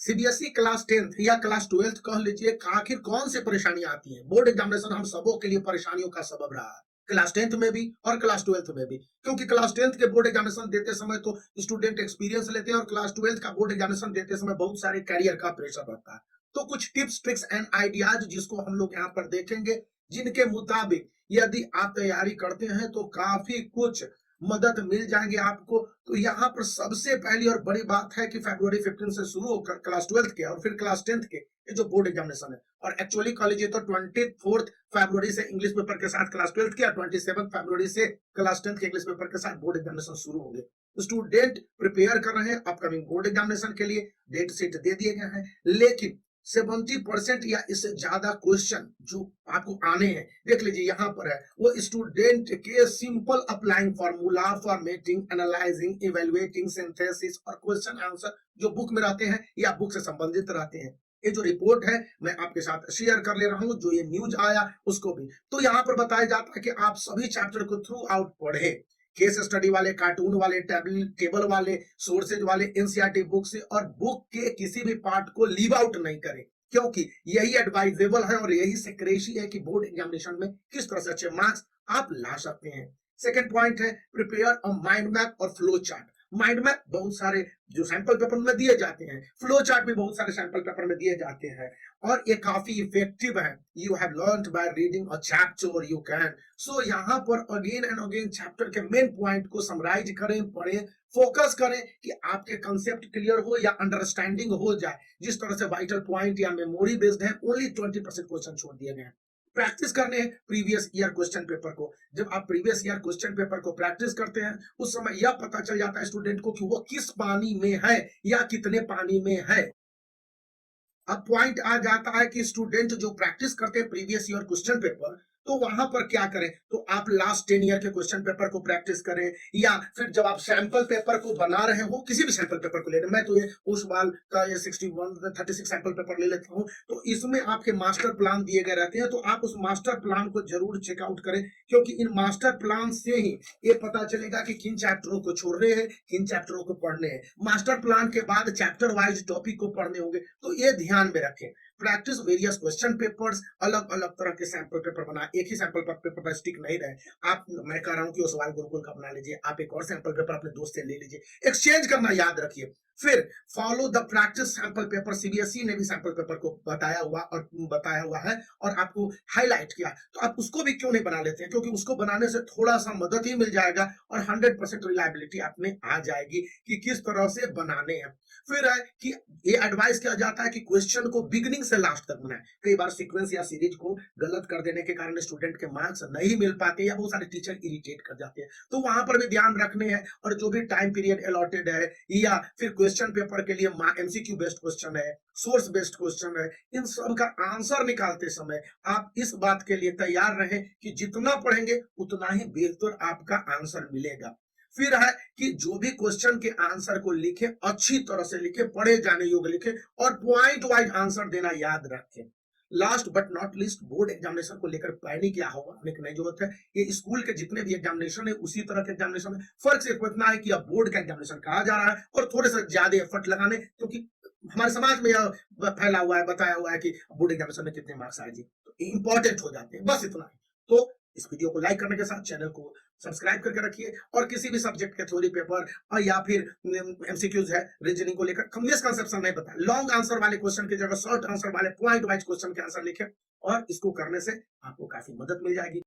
CBSE class 10th या class 12th कह लीजिए, आखिर कौन सी परेशानी आती है? बोर्ड एग्जामिनेशन हम सबों के लिए परेशानियों का सबब रहा है, क्लास 10th में भी और क्लास 12th में भी। क्योंकि क्लास 10th के बोर्ड एग्जामिनेशन देते समय तो स्टूडेंट एक्सपीरियंस लेते हैं और क्लास 12th का बोर्ड एग्जामिनेशन देते समय बहुत सारे करियर का प्रेशर रहता है। तो कुछ टिप्स ट्रिक्स एंड आइडियाज जिसको हम लोग यहाँ पर देखेंगे, जिनके मुताबिक यदि आप तैयारी करते हैं तो काफी कुछ मदद मिल जाएंगे आपको। तो यहाँ पर सबसे पहली और बड़ी बात है कि फरवरी 15 से शुरू होकर क्लास 12th के और फिर क्लास 10th के ये जो बोर्ड एग्जामिनेशन है, और एक्चुअली कह लीजिए तो 24 फरवरी से इंग्लिश पेपर के साथ क्लास 12th के और 27 फरवरी से क्लास 10th के इंग्लिश पेपर के साथ बोर्ड एग्जामिनेशन शुरू होंगे। स्टूडेंट प्रिपेयर कर रहे हैं अपकमिंग बोर्ड एग्जामिनेशन के लिए, डेट शीट दे दिए गए हैं, लेकिन 70% या इससे ज्यादा क्वेश्चन जो आपको आने हैं, देख लीजिए यहाँ पर है, वो स्टूडेंट के simple applying formula, formatting, analysing, evaluating, synthesis और क्वेश्चन आंसर जो बुक में रहते हैं या बुक से संबंधित रहते हैं। ये जो रिपोर्ट है मैं आपके साथ शेयर कर ले रहा हूँ, जो ये न्यूज आया उसको भी। तो यहाँ पर बताया जाता है कि आप सभी चैप्टर को थ्रू आउट पढ़े, केस स्टडी वाले, कार्टून वाले, टेबल वाले, सोर्सेज वाले, एनसीईआरटी बुक से, और बुक के किसी भी पार्ट को लीव आउट नहीं करें, क्योंकि यही एडवाइजेबल है और यही सिक्रेसी है कि बोर्ड एग्जामिनेशन में किस तरह से अच्छे मार्क्स आप ला सकते हैं। सेकंड पॉइंट है प्रिपेयर अ माइंड मैप और फ्लो चार्ट। माइंड मैप बहुत सारे जो सैंपल पेपर में दिए जाते हैं, फ्लो चार्ट भी बहुत सारे सैंपल पेपर में दिए जाते हैं, और ये काफी इफेक्टिव है। You have learned by reading a chapter you can. So यहाँ पर अगेन एंड अगेन चैप्टर के मेन पॉइंट को समराइज करें, पढ़ें, फोकस करें कि आपके कंसेप्ट क्लियर हो या अंडरस्टैंडिंग हो जाए। जिस तरह से वाइटल पॉइंट या मेमोरी बेस्ड है, ओनली 20% क्वेश्चन छोड़ दिए गए हैं। प्रैक्टिस करने हैं प्रीवियस ईयर क्वेश्चन पेपर को। जब आप प्रीवियस ईयर क्वेश्चन पेपर को प्रैक्टिस करते हैं, उस समय यह पता चल जाता है स्टूडेंट को कि वो किस पानी में है या कितने पानी में है। अब पॉइंट आ जाता है कि स्टूडेंट जो प्रैक्टिस करते हैं प्रीवियस ईयर क्वेश्चन पेपर, तो वहां पर क्या करें? तो आप लास्ट 10 ईयर के क्वेश्चन पेपर को प्रैक्टिस करें, या फिर जब आप सैंपल पेपर को बना रहे हो, किसी भी सैंपल पेपर को ले रहे, मैं तो ये उस बाल का ये 36 सैंपल पेपर ले लेता हूं, तो इसमें आपके मास्टर प्लान दिए गए रहते हैं, तो आप उस मास्टर प्लान को जरूर चेकआउट करें, क्योंकि इन मास्टर प्लान से ही ये पता चलेगा कि किन चैप्टरों को छोड़ रहे हैं, किन चैप्टरों को पढ़ने हैं। मास्टर प्लान के बाद चैप्टर वाइज टॉपिक को पढ़ने होंगे, तो ये ध्यान में रखें। प्रैक्टिस वेरियस क्वेश्चन पेपर्स, अलग अलग तरह के सैंपल पेपर बना, एक ही सैंपल पेपर पर स्टिक नहीं रहे आप। मैं कह रहा हूं कि वो सवाल गुरुकुल का बना लीजिए, आप एक और सैंपल पेपर अपने दोस्त से ले लीजिए, एक्सचेंज करना याद रखिए। फिर follow the practice sample paper. CBSE ने भी सैंपल पेपर को बताया हुआ है और आपको हाईलाइट किया, तो आप उसको भी क्यों नहीं बना लेते हैं? क्योंकि उसको बनाने से थोड़ा सा मदद ही मिल जाएगा और 100% रिलायबिलिटी आप में आ जाएगी कि किस तरह से बनाने हैं। फिर है कि ये एडवाइस किया जाता है कि क्वेश्चन को बिगिनिंग से लास्ट तक बनाएं। कई बार सीक्वेंस या सीरीज को गलत कर देने के कारण स्टूडेंट के मार्क्स नहीं मिल पाते या बहुत सारे टीचर इरिटेट कर जाते हैं, तो वहां पर भी ध्यान रखने हैं। और जो भी टाइम पीरियड अलॉटेड है, या फिर क्वेश्चन पेपर के लिए एमसीक्यू बेस्ड क्वेश्चन है, सोर्स बेस्ड क्वेश्चन है, इन सब का आंसर निकालते समय आप इस बात के लिए तैयार रहें कि जितना पढ़ेंगे उतना ही बेहतर आपका आंसर मिलेगा। फिर है कि जो भी क्वेश्चन के आंसर को लिखे, अच्छी तरह से लिखे, पढ़े जाने योग्य लिखे, और पॉइंट वाइज आंसर देना याद रखें। Last but not list, board examination को लेकर पैनिक या होने की नहीं जरूरत है। ये स्कूल के जितने भी एग्जामिनेशन है उसी तरह के एग्जामिनेशन है, फर्क सिर्फ इतना है कि अब बोर्ड का एग्जामिनेशन कहा जा रहा है और थोड़े से ज्यादा एफर्ट लगाने, क्योंकि हमारे समाज में यह फैला हुआ है, बताया हुआ है कि बोर्ड एग्जामिनेशन में कितने मार्क्स आए जी, तो इंपॉर्टेंट हो जाते हैं, बस इतना ही। तो इस वीडियो को लाइक करने के साथ चैनल को सब्सक्राइब करके रखिए, और किसी भी सब्जेक्ट के थ्योरी पेपर और या फिर एमसीक्यूज है, रीजनिंग को लेकर मिसकंसेप्शन नहीं पता, लॉन्ग आंसर वाले क्वेश्चन की जगह शॉर्ट आंसर वाले पॉइंट वाइज क्वेश्चन के आंसर लिखें, और इसको करने से आपको काफी मदद मिल जाएगी।